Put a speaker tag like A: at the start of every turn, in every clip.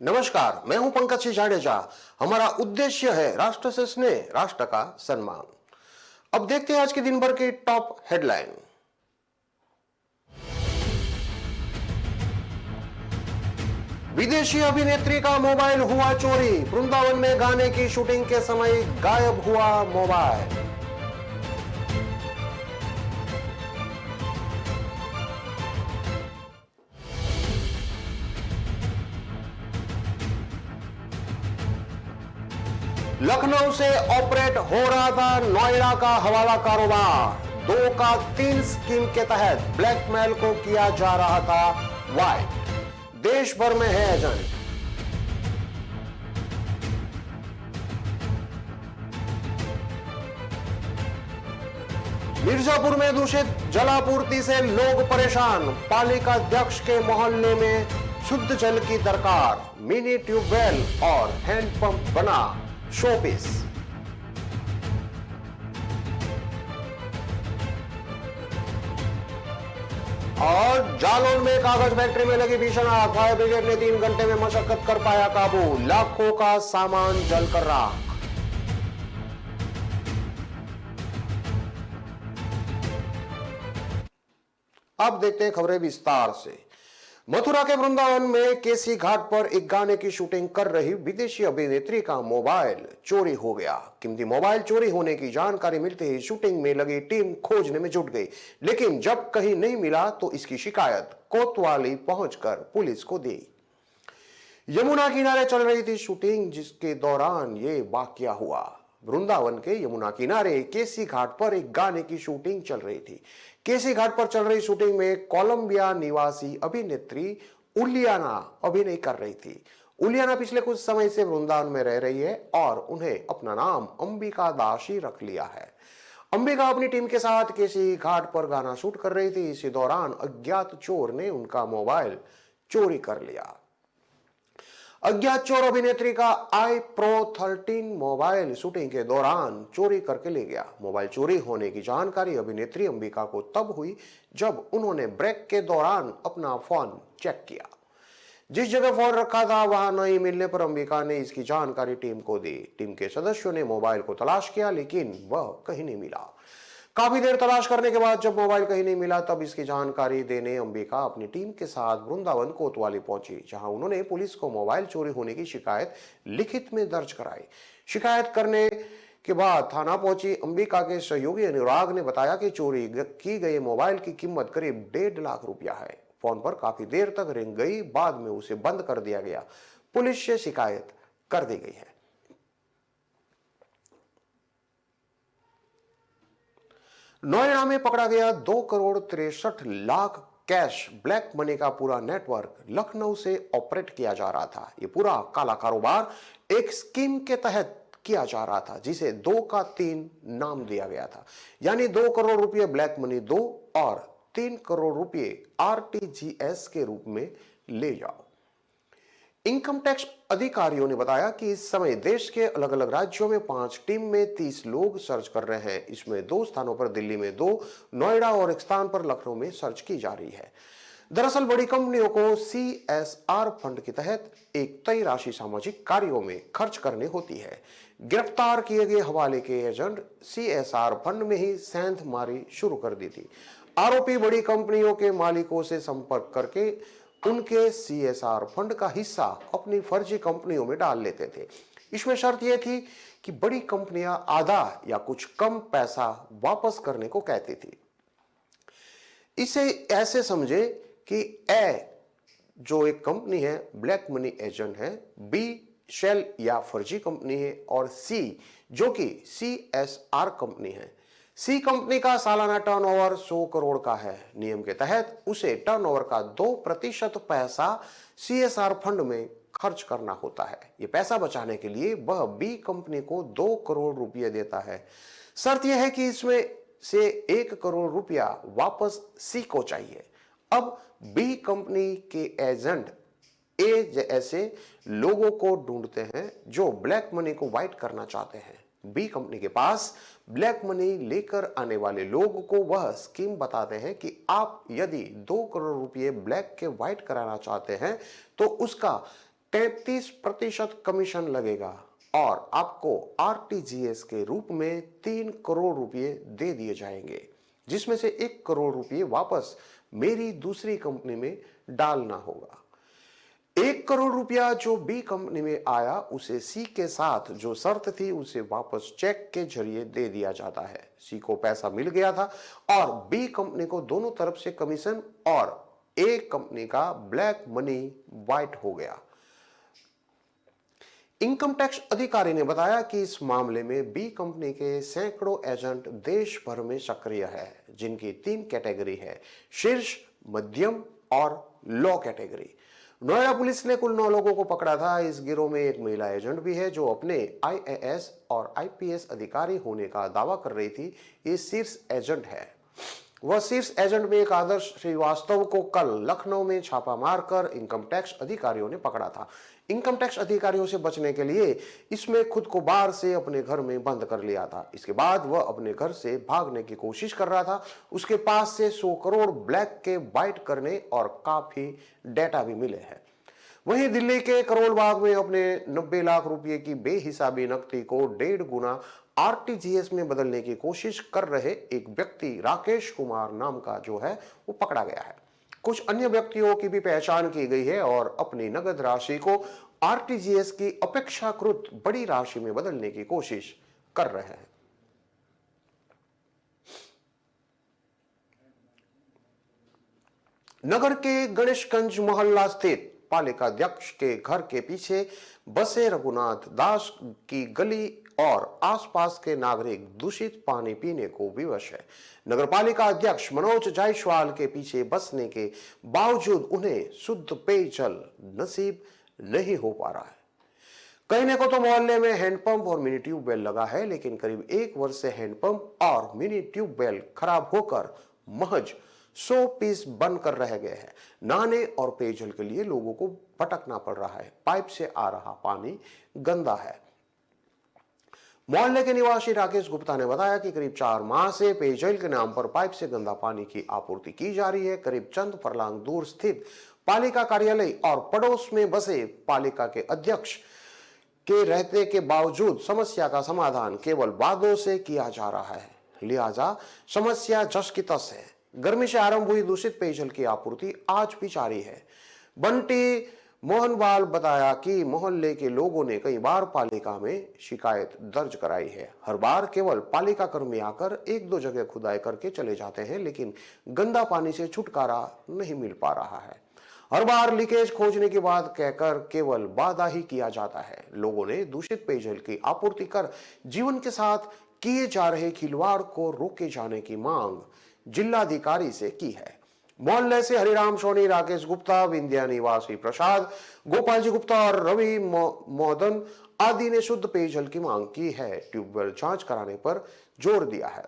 A: नमस्कार, मैं हूं पंकज सिंह जाडेजा। हमारा उद्देश्य है राष्ट्र से स्नेह, राष्ट्र का सम्मान। अब देखते हैं आज के दिन भर की टॉप हेडलाइन। विदेशी अभिनेत्री का मोबाइल हुआ चोरी। वृंदावन में गाने की शूटिंग के समय गायब हुआ मोबाइल। लखनऊ से ऑपरेट हो रहा था नोएडा का हवाला कारोबार। 2 का 3 स्कीम के तहत ब्लैकमेल को किया जा रहा था वाइट। देश भर में है एजेंट। मिर्जापुर में दूषित जलापूर्ति से लोग परेशान। पालिका अध्यक्ष के मोहल्ले में शुद्ध जल की दरकार। मिनी ट्यूबवेल और हैंडपंप बना शोपीस। और जालौन में कागज फैक्ट्री में लगी भीषण आग। फायर ब्रिगेड ने 3 घंटे में मशक्कत कर पाया काबू। लाखों का सामान जलकर राख। अब देखते हैं खबरें विस्तार से। मथुरा के वृंदावन में केसी घाट पर एक गाने की शूटिंग कर रही विदेशी अभिनेत्री का मोबाइल चोरी हो गया। कीमती मोबाइल चोरी होने की जानकारी मिलते ही शूटिंग में लगी टीम खोजने में जुट गई, लेकिन जब कहीं नहीं मिला तो इसकी शिकायत कोतवाली पहुंचकर पुलिस को दी। यमुना किनारे चल रही थी शूटिंग, जिसके दौरान ये वाकया हुआ। वृंदावन के यमुना किनारे केसी घाट पर एक गाने की शूटिंग चल रही थी। केसी घाट पर चल रही शूटिंग में कोलंबिया निवासी अभिनेत्री उलियाना अभिनय कर रही थी। उलियाना पिछले कुछ समय से वृंदावन में रह रही है और उन्हें अपना नाम अंबिका दास ही रख लिया है। अंबिका अपनी टीम के साथ केसी घाट पर गाना शूट कर रही थी। इसी दौरान अज्ञात चोर ने उनका मोबाइल चोरी कर लिया। अज्ञात चोर अभिनेत्री का i-Pro 13 मोबाइल शूटिंग के दौरान चोरी करके ले गया। मोबाइल चोरी होने की जानकारी अभिनेत्री अंबिका को तब हुई जब उन्होंने ब्रेक के दौरान अपना फोन चेक किया। जिस जगह फोन रखा था वहां नहीं मिलने पर अंबिका ने इसकी जानकारी टीम को दी। टीम के सदस्यों ने मोबाइल को तलाश किया, लेकिन वह कहीं नहीं मिला। काफी देर तलाश करने के बाद जब मोबाइल कहीं नहीं मिला, तब इसकी जानकारी देने अंबिका अपनी टीम के साथ वृंदावन कोतवाली पहुंची, जहां उन्होंने पुलिस को मोबाइल चोरी होने की शिकायत लिखित में दर्ज कराई। शिकायत करने के बाद थाना पहुंची अंबिका के सहयोगी अनुराग ने बताया कि चोरी की गई मोबाइल की कीमत करीब 1.5 लाख रुपया है। फोन पर काफी देर तक रिंग गई, बाद में उसे बंद कर दिया गया। पुलिस से शिकायत कर दी गई है। नोएडा में पकड़ा गया 2,63,00,000 कैश ब्लैक मनी का पूरा नेटवर्क लखनऊ से ऑपरेट किया जा रहा था। यह पूरा काला कारोबार एक स्कीम के तहत किया जा रहा था, जिसे 2 का 3 नाम दिया गया था। यानी 2 करोड़ रुपए ब्लैक मनी दो और 3 करोड़ रुपए RTGS के रूप में ले जाओ। इनकम टैक्स अधिकारियों ने बताया कि इस समय देश के अलग अलग राज्यों में 5 टीम में 30 लोग सर्च कर रहे हैं। इसमें 2 स्थानों पर दिल्ली में 2, नोएडा और एक स्थान पर लखनऊ में सर्च की जा रही है। दरअसल बड़ी कंपनियों को CSR फंड के तहत एक तय राशि सामाजिक कार्यों में खर्च करनी होती है। गिरफ्तार किए गए हवाले के एजेंट CSR फंड में ही सेंधमारी शुरू कर दी थी। आरोपी बड़ी कंपनियों के मालिकों से संपर्क करके उनके CSR फंड का हिस्सा अपनी फर्जी कंपनियों में डाल लेते थे। इसमें शर्त यह थी कि बड़ी कंपनियां आधा या कुछ कम पैसा वापस करने को कहती थी। इसे ऐसे समझे कि ए जो एक कंपनी है ब्लैक मनी एजेंट है, B शेल या फर्जी कंपनी है और C जो कि CSR कंपनी है। सी कंपनी का सालाना टर्नओवर 100 करोड़ का है। नियम के तहत उसे टर्नओवर का 2% पैसा CSR फंड में खर्च करना होता है। ये पैसा बचाने के लिए वह B कंपनी को 2 करोड़ रुपये देता है। शर्त यह है कि इसमें से 1 करोड़ रुपया वापस C को चाहिए। अब B कंपनी के एजेंट ए ऐसे लोगों को ढूंढते हैं जो ब्लैक मनी को व्हाइट करना चाहते हैं। बी कंपनी के पास ब्लैक मनी लेकर आने वाले लोगों को वह स्कीम बताते हैं कि आप यदि 2 करोड़ रुपए ब्लैक के व्हाइट कराना चाहते हैं तो उसका 33% कमीशन लगेगा और आपको आरटीजीएस के रूप में 3 करोड़ रुपए दे दिए जाएंगे, जिसमें से 1 करोड़ रुपए वापस मेरी दूसरी कंपनी में डालना होगा। 1 करोड़ रुपया जो बी कंपनी में आया उसे सी के साथ जो शर्त थी उसे वापस चेक के जरिए दे दिया जाता है। सी को पैसा मिल गया था और बी कंपनी को दोनों तरफ से कमीशन और ए कंपनी का ब्लैक मनी व्हाइट हो गया। इनकम टैक्स अधिकारी ने बताया कि इस मामले में बी कंपनी के सैकड़ों एजेंट देश भर में सक्रिय है, जिनकी 3 कैटेगरी है, शीर्ष, मध्यम और लो कैटेगरी। नोएडा पुलिस ने कुल 9 लोगों को पकड़ा था। इस गिरोह में एक महिला एजेंट भी है जो अपने आईएएस और आईपीएस अधिकारी होने का दावा कर रही थी। ये शीर्ष एजेंट है। वह शीर्ष एजेंट में एक आदर्श श्रीवास्तव को कल लखनऊ में छापा मारकर इनकम टैक्स अधिकारियों ने पकड़ा था। इनकम टैक्स अधिकारियों से बचने के लिए इसमें खुद को बाहर से अपने घर में बंद कर लिया था। इसके बाद वह अपने घर से भागने की कोशिश कर रहा था। उसके पास से 100 करोड़ ब्लैक के व्हाइट करने और काफी डेटा भी मिले हैं। वहीं दिल्ली के करोल बाग में अपने 90 लाख रुपए की बेहिसाबी नकदी को 1.5 गुना आरटीजीएस में बदलने की कोशिश कर रहे एक व्यक्ति राकेश कुमार नाम का जो है वो पकड़ा गया है। कुछ अन्य व्यक्तियों की भी पहचान की गई है और अपनी नगद राशि को आरटीजीएस की अपेक्षाकृत बड़ी राशि में बदलने की कोशिश कर रहे हैं। नगर के गणेशगंज मोहल्ला स्थित पालिका अध्यक्ष के घर के पीछे बसे रघुनाथ दास की गली और आसपास के नागरिक दूषित पानी पीने को विवश है। नगर पालिका अध्यक्ष मनोज जायसवाल के पीछे बसने के बावजूद उन्हें शुद्ध पेयजल नसीब नहीं हो पा रहा है। कहने को तो मोहल्ले में हैंडपंप और मिनी ट्यूबवेल लगा है, लेकिन करीब 1 वर्ष से हैंडपंप और मिनी ट्यूबवेल खराब होकर महज 100 पीस बनकर रह गए हैं। नहाने और पेयजल के लिए लोगों को भटकना पड़ रहा है। पाइप से आ रहा पानी गंदा है। मोहल्ले के निवासी राकेश गुप्ता ने बताया कि करीब 4 माह से पेयजल के नाम पर पाइप से गंदा पानी की आपूर्ति की जा रही है। करीब चंद फरलांग दूर स्थित पालिका कार्यालय और पड़ोस में बसे पालिका के अध्यक्ष के रहते के बावजूद समस्या का समाधान केवल वादों से किया जा रहा है। लिहाजा समस्या जस की तस है। गर्मी से आरंभ हुई दूषित पेयजल की आपूर्ति आज भी जारी है। बंटी मोहनवाल बताया कि मोहल्ले के लोगों ने कई बार पालिका में शिकायत दर्ज कराई है। हर बार केवल पालिका कर्मी आकर 1-2 जगह खुदाई करके चले जाते हैं, लेकिन गंदा पानी से छुटकारा नहीं मिल पा रहा है। हर बार लीकेज खोजने की बात कहकर केवल वादा ही किया जाता है। लोगों ने दूषित पेयजल की आपूर्ति कर जीवन के साथ किए जा रहे खिलवाड़ को रोके जाने की मांग जिलाधिकारी से की है। मोहल्ले से हरिराम सोनी, राकेश गुप्ता, विंध्या निवासी प्रसाद, गोपाल जी गुप्ता और रवि मोदन आदि ने शुद्ध पेयजल की मांग की है। ट्यूबवेल जांच कराने पर जोर दिया है।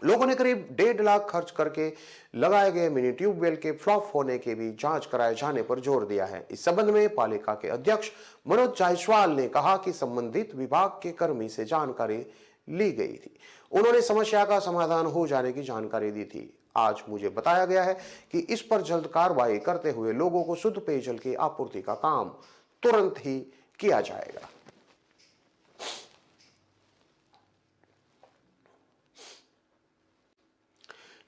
A: लोगों ने करीब 1.5 लाख खर्च करके लगाए गए मिनी ट्यूबवेल के फ्लॉप होने के भी जांच कराए जाने पर जोर दिया है। इस संबंध में पालिका के अध्यक्ष मनोज जायसवाल ने कहा कि संबंधित विभाग के कर्मी से जानकारी ली गई थी। उन्होंने समस्या का समाधान हो जाने की जानकारी दी थी। आज मुझे बताया गया है कि इस पर जल्द कार्रवाई करते हुए लोगों को शुद्ध पेयजल की आपूर्ति का काम तुरंत ही किया जाएगा।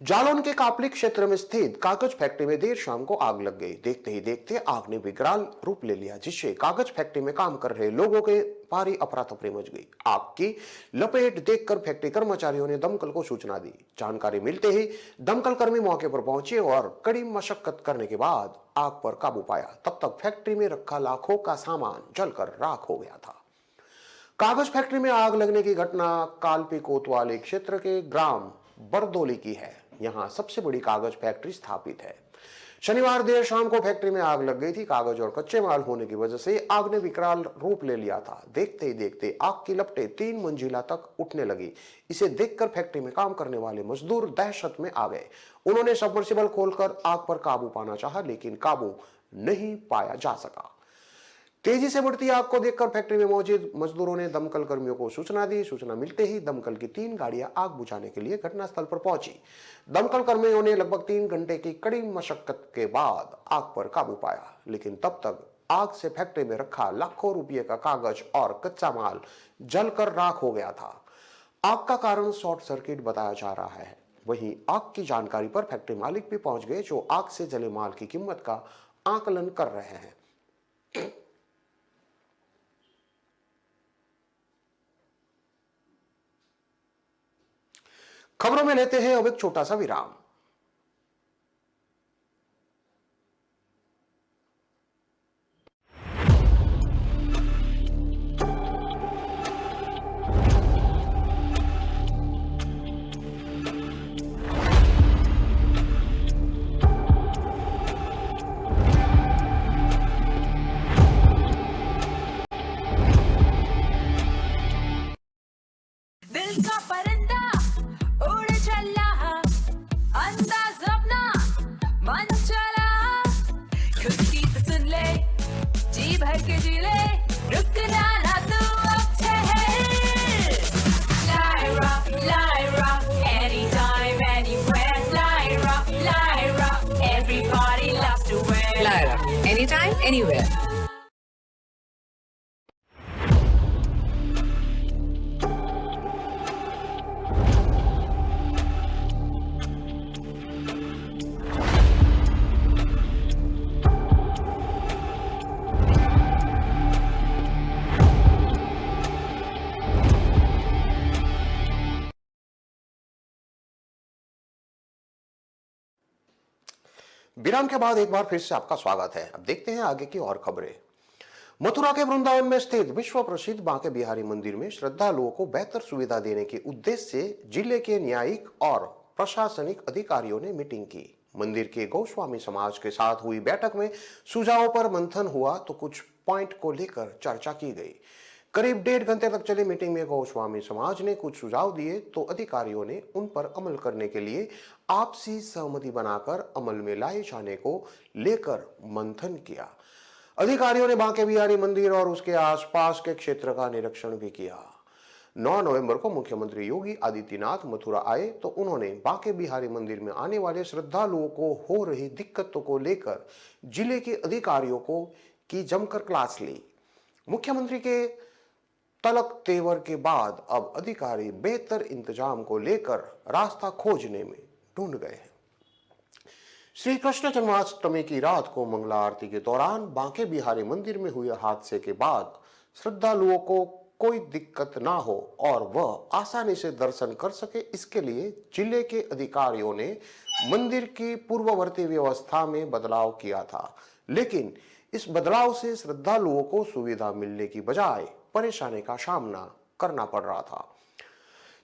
A: जालौन के कापली क्षेत्र में स्थित कागज फैक्ट्री में देर शाम को आग लग गई। देखते ही देखते आग ने विकराल रूप ले लिया, जिससे कागज फैक्ट्री में काम कर रहे लोगों के भारी अफरा तफरी मच गई। आग की लपेट देखकर फैक्ट्री कर्मचारियों ने दमकल को सूचना दी। जानकारी मिलते ही दमकल कर्मी मौके पर पहुंचे और कड़ी मशक्कत करने के बाद आग पर काबू पाया। तब तक फैक्ट्री में रखा लाखों का सामान जलकर राख हो गया था। कागज फैक्ट्री में आग लगने की घटना कालपी कोतवाली क्षेत्र के ग्राम बरदोली की है। यहां सबसे बड़ी कागज फैक्ट्री स्थापित है। शनिवार देर शाम को फैक्ट्री में आग लग गई थी। कागज और कच्चे माल होने की वजह से आग ने विकराल रूप ले लिया था। देखते ही देखते आग की लपटें 3 मंजिला तक उठने लगी। इसे देखकर फैक्ट्री में काम करने वाले मजदूर दहशत में आ गए। उन्होंने सबमर्सिबल खोलकर आग पर काबू पाना चाहा, लेकिन काबू नहीं पाया जा सका। तेजी से बढ़ती आग को देखकर फैक्ट्री में मौजूद मजदूरों ने दमकल कर्मियों को सूचना दी। सूचना मिलते ही दमकल की 3 गाड़ियां आग बुझाने के लिए घटनास्थल पर पहुंची। दमकल कर्मियों ने लगभग 3 घंटे की कड़ी मशक्कत के बाद आग पर काबू पाया, लेकिन तब तक आग से फैक्ट्री में रखा लाखों रुपए का कागज और कच्चा माल जलकर राख हो गया था। आग का कारण शॉर्ट सर्किट बताया जा रहा है। वहीं आग की जानकारी पर फैक्ट्री मालिक भी पहुंच गए, जो आग से जले माल की कीमत का आकलन कर रहे हैं। खबरों में लेते हैं अब एक छोटा सा विराम।
B: दिल का परिंदा उड़ चला, अंदाज अपना मन चला, खुद की तो सुन ले, जी भर के जी ले, रुकना ना तू अब ठहर। Lyra, anytime, anywhere. Lyra, everybody loves to wear.
C: Lyra, anytime, anywhere.
A: विराम के बाद एक बार फिर से आपका स्वागत है। अब देखते हैं आगे की और खबरें। मथुरा के वृंदावन में स्थित विश्व प्रसिद्ध बांके बिहारी मंदिर में श्रद्धालुओं को बेहतर सुविधा देने के उद्देश्य से जिले के न्यायिक और प्रशासनिक अधिकारियों ने मीटिंग की। मंदिर के गोस्वामी समाज के साथ हुई बैठक में सुझावों पर मंथन हुआ तो कुछ पॉइंट को लेकर चर्चा की गई। करीब 1.5 घंटे तक चली मीटिंग में गोस्वामी समाज ने कुछ सुझाव दिए तो अधिकारियों ने उन पर अमल करने के लिए आपसी सहमति बनाकर अमल में लाए जाने को लेकर मंथन किया। अधिकारियों ने बांके बिहारी मंदिर और उसके आसपास के क्षेत्र का निरीक्षण भी किया। 9 नवंबर को मुख्यमंत्री योगी आदित्यनाथ मथुरा आए तो उन्होंने बांके बिहारी मंदिर में आने वाले श्रद्धालुओं को हो रही दिक्कतों को लेकर जिले के अधिकारियों को की जमकर क्लास ली। मुख्यमंत्री के तलक तेवर के बाद अब अधिकारी बेहतर इंतजाम को लेकर रास्ता खोजने में ढूंढ गए हैं। श्री कृष्ण जन्माष्टमी की रात को मंगला आरती के दौरान बांके बिहारी मंदिर में हुए हादसे के बाद श्रद्धालुओं को कोई दिक्कत ना हो और वह आसानी से दर्शन कर सके, इसके लिए जिले के अधिकारियों ने मंदिर की पूर्ववर्ती व्यवस्था में बदलाव किया था। लेकिन इस बदलाव से श्रद्धालुओं को सुविधा मिलने की बजाय परेशानी का सामना करना पड़ रहा था।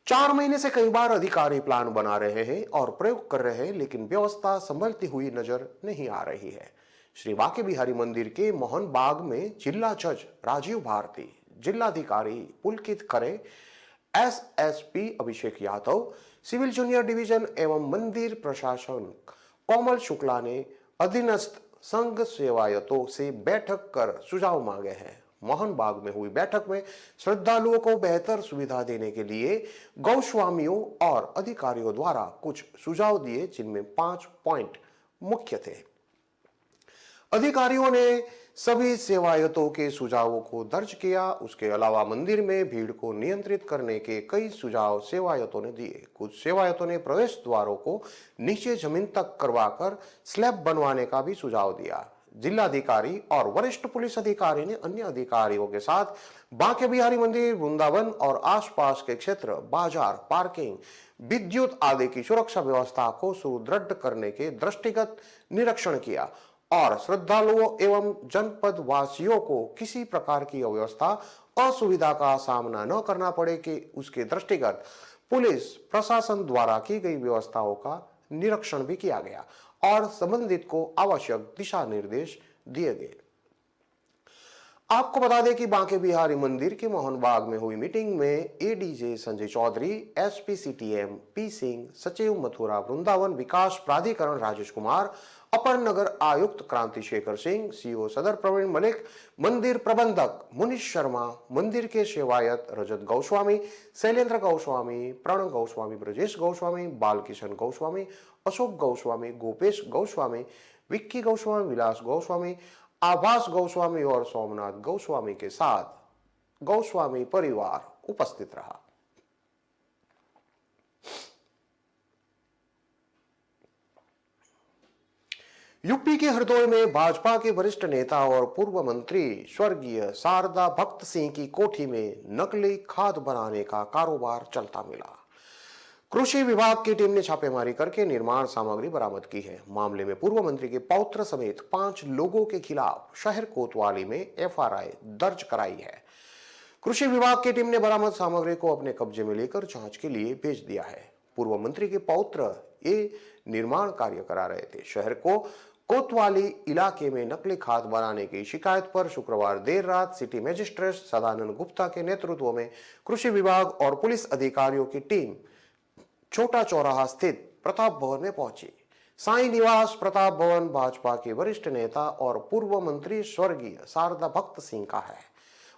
A: 4 महीने से कई बार अधिकारी प्लान बना रहे हैं और प्रयोग कर रहे हैं, लेकिन व्यवस्था संभलती हुई नजर नहीं आ रही है। श्री बांके बिहारी मंदिर के मोहन बाग में जिला जज राजीव भारती, जिलाधिकारी Pulkit Khare, SSP Abhishek Yadav, civil junior division एवं मंदिर प्रशासन कोमल शुक्ला ने अधीनस्थ संघ सेवायतों से बैठक कर सुझाव मांगे हैं। मोहन बाग में हुई बैठक में श्रद्धालुओं को बेहतर सुविधा देने के लिए गौस्वामियों और अधिकारियों द्वारा कुछ सुझाव दिए, जिनमें 5 पॉइंट मुख्य थे। अधिकारियों ने सभी सेवायतों के सुझावों को दर्ज किया। उसके अलावा मंदिर में भीड़ को नियंत्रित करने के कई सुझाव सेवायतों ने दिए। कुछ सेवायतों ने प्रवेश द्वारों को नीचे जमीन तक करवाकर स्लैब बनवाने का भी सुझाव दिया। जिलाधिकारी और वरिष्ठ पुलिस अधिकारी ने अन्य अधिकारियों के साथ बांके बिहारी मंदिर, वृंदावन और आसपास के क्षेत्र, बाजार, पार्किंग, विद्युत आदि की सुरक्षा व्यवस्था को सुदृढ़ करने के दृष्टिगत निरीक्षण किया और श्रद्धालुओं एवं जनपद वासियों को किसी प्रकार की अव्यवस्था, असुविधा का सामना न करना पड़े कि उसके दृष्टिगत पुलिस प्रशासन द्वारा की गई व्यवस्थाओं का निरीक्षण भी किया गया और संबंधित को आवश्यक दिशा निर्देश दिए गए। आपको बता दें कि बांके बिहारी मंदिर के मोहन बाग में हुई मीटिंग में ADJ Sanjay Chaudhary, SP CTM P Singh, सचिव मथुरा वृंदावन विकास प्राधिकरण राजेश कुमार, अपर नगर आयुक्त क्रांति शेखर सिंह, सीओ सदर प्रवीण मलिक, मंदिर प्रबंधक मुनीश शर्मा, मंदिर के सेवायत रजत गोस्वामी, शैलेंद्र गोस्वामी, प्रणव गोस्वामी, ब्रजेश गोस्वामी, बालकिशन गोस्वामी, अशोक गोस्वामी, गोपेश गोस्वामी, विक्की गोस्वामी, विलास गोस्वामी आभास गोस्वामी और सोमनाथ गोस्वामी के साथ गोस्वामी परिवार उपस्थित रहा। यूपी के हरदोई में भाजपा के वरिष्ठ नेता और पूर्व मंत्री स्वर्गीय शारदा भक्त सिंह की कोठी में नकली खाद बनाने का कारोबार चलता मिला। कृषि विभाग की टीम ने छापेमारी करके निर्माण सामग्री बरामद की है। मामले में पूर्व मंत्री के पौत्र समेत 5 लोगों के खिलाफ शहर कोतवाली में एफआईआर दर्ज कराई है। कृषि विभाग की टीम ने बरामद सामग्री को अपने कब्जे में लेकर जांच के लिए भेज दिया है। पूर्व मंत्री के पौत्र ये निर्माण कार्य करा रहे थे। शहर को कोतवाली इलाके में नकली खाद बनाने की शिकायत पर शुक्रवार देर रात सिटी मजिस्ट्रेट सदानंद गुप्ता के नेतृत्व में कृषि विभाग और पुलिस अधिकारियों की टीम छोटा चौराहा स्थित प्रताप भवन में पहुंची। साई निवास प्रताप भवन भाजपा के वरिष्ठ नेता और पूर्व मंत्री स्वर्गीय शारदा भक्त सिंह का है।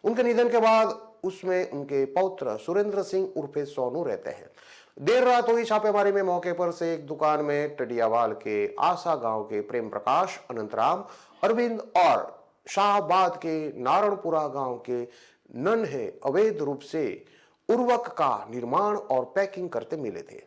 A: उनके निधन के बाद उसमें उनके पौत्र सुरेंद्र सिंह उर्फे सोनू रहते हैं। देर रात हुई छापेमारी में मौके पर से एक दुकान में टडियावाल के आसा गांव के प्रेम प्रकाश, अनंतराम, अरविंद और शाहबाद के नारणपुरा गांव के नन्हे अवैध रूप से उर्वरक का निर्माण और पैकिंग करते मिले थे।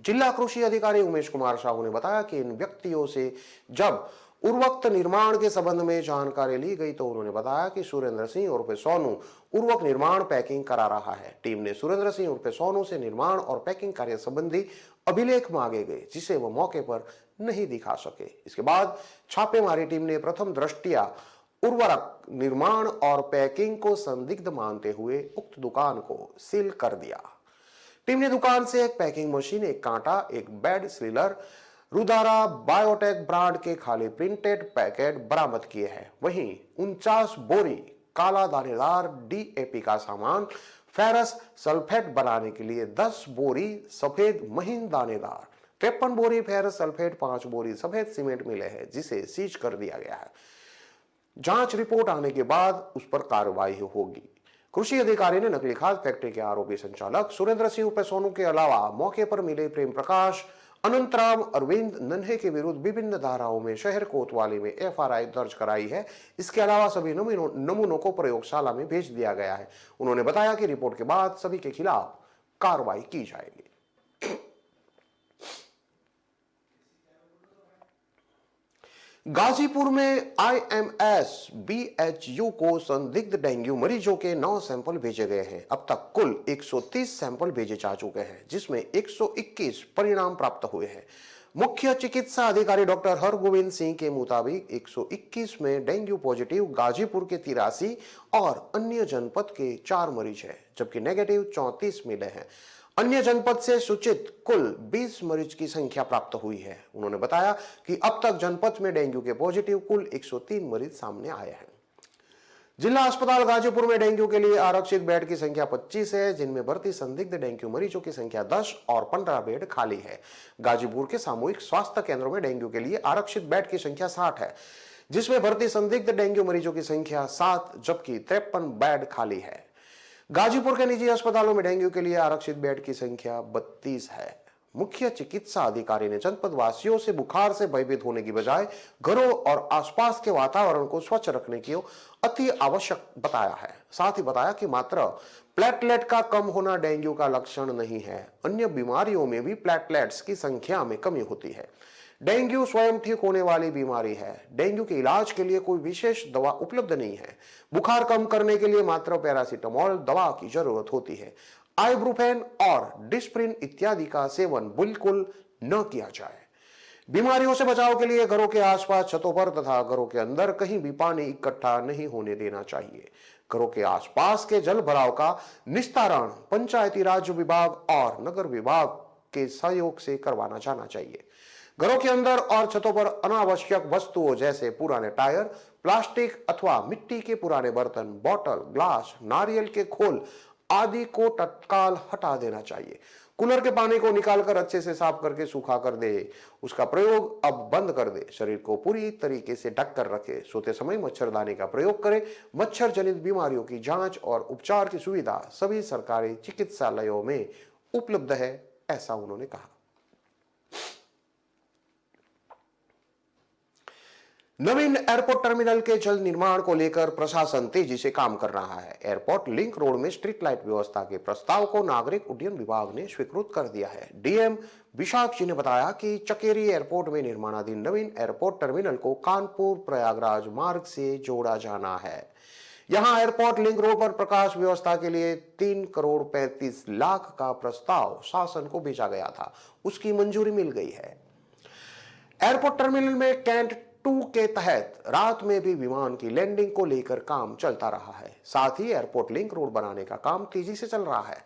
A: जिला कृषि अधिकारी उमेश कुमार साहू ने बताया कि इन व्यक्तियों से जब उर्वरक निर्माण के संबंध में जानकारी ली गई तो उन्होंने बताया कि सुरेंद्र सिंह उर्फे सोनू उर्वरक निर्माण पैकिंग करा रहा है। टीम ने सुरेंद्र सिंह उर्फे सोनू से निर्माण और पैकिंग कार्य संबंधी अभिलेख मांगे गए, जिसे वो मौके पर नहीं दिखा सके। इसके बाद छापेमारी टीम ने प्रथम दृष्टिया उर्वरक निर्माण और पैकिंग को संदिग्ध मानते हुए उक्त दुकान को सील कर दिया। टीम ने दुकान से एक पैकिंग मशीन, एक कांटा, एक बेड सीलर, रुदारा बायोटेक ब्रांड के खाली प्रिंटेड पैकेट बरामद किए हैं। वहीं 49 बोरी काला दानेदार डीएपी का सामान, फेरस सल्फेट बनाने के लिए 10 बोरी सफेद महीन दानेदार, 53 बोरी फेरस सल्फेट, 5 बोरी सफेद सीमेंट मिले हैं, जिसे सीज कर दिया गया है। जांच रिपोर्ट आने के बाद उस पर कार्रवाई होगी। कृषि अधिकारी ने नकली खाद फैक्ट्री के आरोपी संचालक सुरेंद्र सिंह उर्फे सोनू के अलावा मौके पर मिले प्रेम प्रकाश, अनंतराम, अरविंद, नन्हे के विरुद्ध विभिन्न धाराओं में शहर कोतवाली में एफआईआर दर्ज कराई है। इसके अलावा सभी नमूनों को प्रयोगशाला में भेज दिया गया है। उन्होंने बताया कि रिपोर्ट के बाद सभी के खिलाफ कार्रवाई की जाएगी। गाजीपुर में आईएमएस बीएचयू को संदिग्ध डेंगू मरीजों के 9 सैंपल भेजे गए हैं। अब तक कुल 130 सैंपल भेजे जा चुके हैं, जिसमें 121 परिणाम प्राप्त हुए हैं। मुख्य चिकित्सा अधिकारी डॉक्टर हरगोविंद सिंह के मुताबिक 121 में डेंगू पॉजिटिव गाजीपुर के 83 और अन्य जनपद के 4 मरीज हैं, जबकि नेगेटिव 34 मिले हैं। अन्य जनपद से सूचित कुल 20 मरीज की संख्या प्राप्त हुई है। उन्होंने बताया कि अब तक जनपद में डेंगू के पॉजिटिव कुल 103 मरीज सामने आए हैं। जिला अस्पताल गाजीपुर में डेंगू के लिए आरक्षित बेड की संख्या 25 है, जिनमें भर्ती संदिग्ध डेंगू मरीजों की संख्या 10 और 15 बेड खाली है। गाजीपुर के सामूहिक स्वास्थ्य केंद्रों में डेंगू के लिए आरक्षित बेड की संख्या 60 है, जिसमें भर्ती संदिग्ध डेंगू मरीजों की संख्या 7 जबकि 53 बेड खाली है। गाजीपुर के निजी अस्पतालों में डेंगू के लिए आरक्षित बेड की संख्या 32 है। मुख्य चिकित्सा अधिकारी ने जनपद वासियों से बुखार से भयभीत होने की बजाय घरों और आसपास के वातावरण को स्वच्छ रखने की अति आवश्यक बताया है। साथ ही बताया कि मात्र प्लेटलेट का कम होना डेंगू का लक्षण नहीं है, अन्य बीमारियों में भी प्लेटलेट्स की संख्या में कमी होती है। डेंगू स्वयं ठीक होने वाली बीमारी है। डेंगू के इलाज के लिए कोई विशेष दवा उपलब्ध नहीं है। बुखार कम करने के लिए मात्र पैरासीटामोल दवा की जरूरत होती है। आइब्रुफेन और डिस्प्रिन इत्यादि का सेवन बिल्कुल न किया जाए। बीमारियों से बचाव के लिए घरों के आसपास, छतों पर तथा घरों के अंदर कहीं भी पानी इकट्ठा नहीं होने देना चाहिए। घरों के आसपास के जल भराव का निस्तारण पंचायती राज विभाग और नगर विभाग के सहयोग से करवाना जाना चाहिए। घरों के अंदर और छतों पर अनावश्यक वस्तुओं जैसे पुराने टायर, प्लास्टिक अथवा मिट्टी के पुराने बर्तन, बोतल, ग्लास, नारियल के खोल आदि को तत्काल हटा देना चाहिए। कूलर के पानी को निकालकर अच्छे से साफ करके सूखा कर दे। उसका प्रयोग अब बंद कर दे। शरीर को पूरी तरीके से ढक कर रखे। सोते समय मच्छरदानी का प्रयोग करें। मच्छर जनित बीमारियों की जांच और उपचार की सुविधा सभी सरकारी चिकित्सालयों में उपलब्ध है, ऐसा उन्होंने कहा। नवीन एयरपोर्ट टर्मिनल के जल्द निर्माण को लेकर प्रशासन तेजी से काम कर रहा है। एयरपोर्ट लिंक रोड में स्ट्रीट लाइट व्यवस्था के प्रस्ताव को नागरिक उड्डयन विभाग ने स्वीकृत कर दिया है। डीएम विशाख जी ने बताया कि चकेरी एयरपोर्ट में निर्माणाधीन नवीन एयरपोर्ट टर्मिनल को कानपुर प्रयागराज मार्ग से जोड़ा जाना है। यहां एयरपोर्ट लिंक रोड पर प्रकाश व्यवस्था के लिए 3 करोड़ 35 लाख का प्रस्ताव शासन को भेजा गया था, उसकी मंजूरी मिल गई है। एयरपोर्ट टर्मिनल में कैंट 2 के तहत रात में भी विमान की लैंडिंग को लेकर काम चलता रहा है। साथ ही एयरपोर्ट लिंक रोड बनाने का काम तेजी से चल रहा है।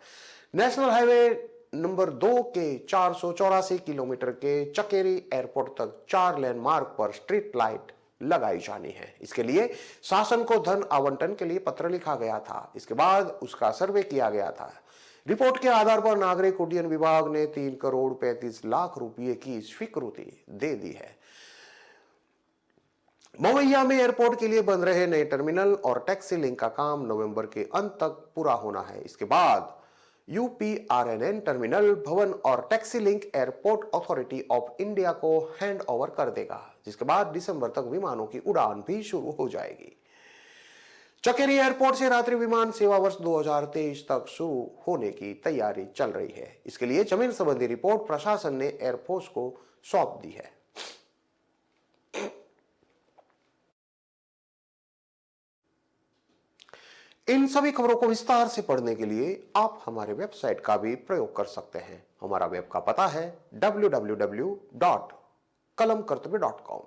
A: नेशनल हाईवे नंबर 2 के 484 किलोमीटर के चकेरी एयरपोर्ट तक 4 लेन मार्ग पर स्ट्रीट लाइट लगाई जानी है। इसके लिए शासन को धन आवंटन के लिए पत्र लिखा गया था। इसके बाद उसका सर्वे किया गया था। रिपोर्ट के आधार पर नागरिक उड्डयन विभाग ने 3 करोड़ 35 लाख रुपए की स्वीकृति दे दी है। मवैया में एयरपोर्ट के लिए बन रहे नए टर्मिनल और टैक्सी लिंक का काम नवंबर के अंत तक पूरा होना है। इसके बाद यूपीआरएनएन टर्मिनल भवन और taxi link airport authority of India को हैंड ओवर कर देगा, जिसके बाद दिसंबर तक विमानों की उड़ान भी शुरू हो जाएगी। चकेरी एयरपोर्ट से रात्रि विमान सेवा वर्ष 2023 तक शुरू होने की तैयारी चल रही है। इसके लिए जमीन संबंधी रिपोर्ट प्रशासन ने एयरफोर्स को सौंप दी है। इन सभी खबरों को विस्तार से पढ़ने के लिए आप हमारे वेबसाइट का भी प्रयोग कर सकते हैं। हमारा वेब का पता है www.kalamkartavya.com।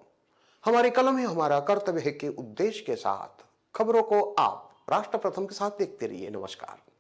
A: हमारी कलम है हमारा कर्तव्य है के उद्देश्य के साथ खबरों को आप राष्ट्र प्रथम के साथ देखते रहिए। नमस्कार।